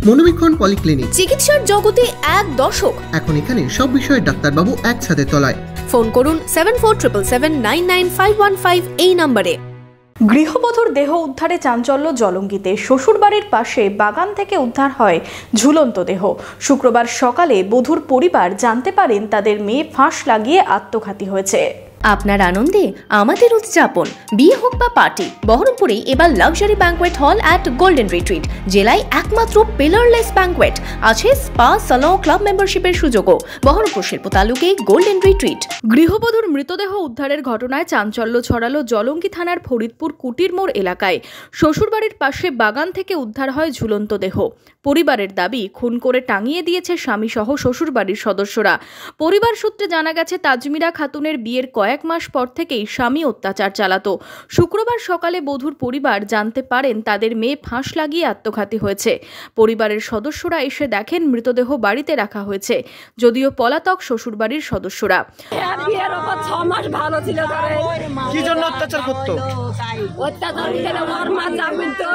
মনোবীক্ষণ polyclinic, চিকিৎসার জগতে এক দশক। এখন এখানে সব বিষয়ে ডাক্তারবাবু একসাথে তলায়। ফোন করুন 7477999515 এই নম্বরে। গৃহবধূর দেহ উদ্ধারে চাঞ্চল্য জলঙ্গিতে। শ্বশুরবাড়ির পাশে বাগান থেকে উদ্ধার হয় ঝুলন্ত দেহ। শুক্রবার সকালে বধূর পরিবার জানতে পারেন তাদের মেয়ে ফাঁস লাগিয়ে আত্মঘাতী হয়েছে। আপনার আনন্দে আমাদের উদযাপন। বিয়ে হোক বা পার্টি, বহরমপুরে এবার luxury banquet hall at golden retreat. জেলায় একমাত্র পিলারলেস ব্যাঙ্কোয়েট, আছে স্পা, সালন, ক্লাব মেম্বারশিপের সুযোগও। বহরমপুর শিল্প তালুকে গোল্ডেন রিট্রিট। গৃহবধূর মৃতদেহ উদ্ধারের ঘটনায় চাঞ্চল্য ছড়ালো জলঙ্গি থানার ফরিদপুর কুটির মোড় এলাকায়। শ্বশুরবাড়ির পাশে বাগান থেকে উদ্ধার হয় ঝুলন্ত দেহ। পরিবারের দাবি, খুন করে টাঙিয়ে দিয়েছে স্বামীসহ শ্বশুরবাড়ির সদস্যরা। পরিবার সূত্রে জানা গেছে, তাজমিরা খাতুনের বিয়ের কয়েক মাস পর থেকেই স্বামী অত্যাচার চালাতো। শুক্রবার সকালে বধূর পরিবার জানতে পারেন তাদের মেয়ে ফাঁস লাগিয়ে আত্মঘাতী হয়েছে। পরিবারের সদস্যরা এসে দেখেন মৃতদেহ বাড়িতে রাখা হয়েছে, যদিও পলাতক শ্বশুরবাড়ির সদস্যরা। বিয়ের ওপর 6 মাস ভালো ছিল, কি জন্য অত্যাচার করতো? অত্যাচার ওর মা যা বলতো,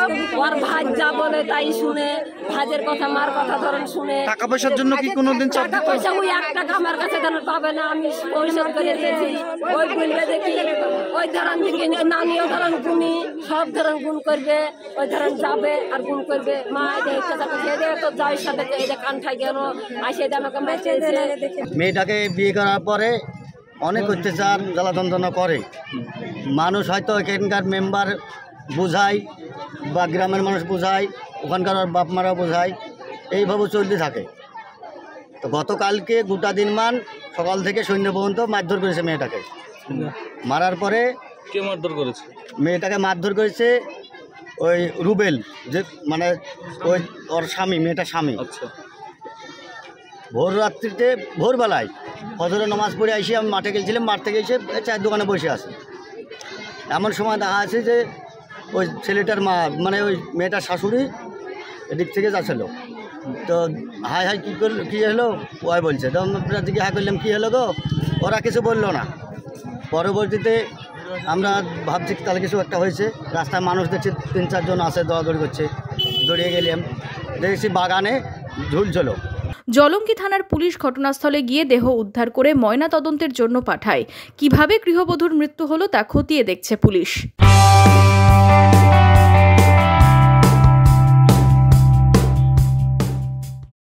ওর ভাই যা বলে তাই শুনে, ভাজের কথা মার কথা ধরেন শুনে। টাকা পয়সার জন্য কি কোনোদিন চাপ দিত? পয়সা ওই 1 টাকা আমার কাছে ধরেন পাবে না, আমি পরিশোধ করে দিয়েছি। ওই বলবে দেখি ওই ধরেন দিকে নানিও ধরেন গুনি, সব ধরেন গুণ করবে, ওই ধরেন যাবে আর গুণ করবে। মা তো যাই সাথে কান খাই গেল, আসে আমাকে বেঁচে। মেয়েটাকে বিয়ে করার পরে অনেক অত্যাচার জ্বালা যন্ত্রণা করে। মানুষ হয়তো এখানকার মেম্বার বোঝায় বা গ্রামের মানুষ বোঝায়, ওখানকার বাপ মারা বোঝায়, এইভাবে চলতে থাকে। তো গতকালকে গোটা দিনমান সকাল থেকে সন্ধ্যা পর্যন্ত মারধর করেছে মেয়েটাকে। মারার পরে কে মারধর করেছে? মেয়েটাকে মারধর করেছে ওই রুবেল, যে মানে ওই ওর স্বামী, মেয়েটার স্বামী। আচ্ছা। ভোর রাত্রিতে ভোরবেলায় ফজরের নামাজ পড়ে এসে আমি মাঠে গেছিলাম, মাঠ থেকে এসে চায়ের দোকানে বসে আছি। এমন সময় দেখা আছে যে ওই ছেলেটার মা, মানে ওই মেয়েটার শাশুড়ি এদিক থেকে যাচ্ছিল। তো হাই হাই কী করলো, কী হলো ওই বলছে। তো আমরা দিকে হাই করলাম, কী হলো গো? ওরা কিছু বললো না। পরবর্তীতে আমরা ভাবছি তাহলে কিছু একটা হয়েছে। রাস্তায় মানুষ দেখছি 3-4 জন আছে, দৌড়াদৌড়ি করছে। দৌড়িয়ে গেলাম, দেখেছি বাগানে ঝুলছিল। জলঙ্গি থানার পুলিশ ঘটনাস্থলে গিয়ে দেহ উদ্ধার করে ময়না তদন্তের জন্য পাঠায়। কিভাবে গৃহবধূর মৃত্যু হলো তা খতিয়ে দেখছে পুলিশ।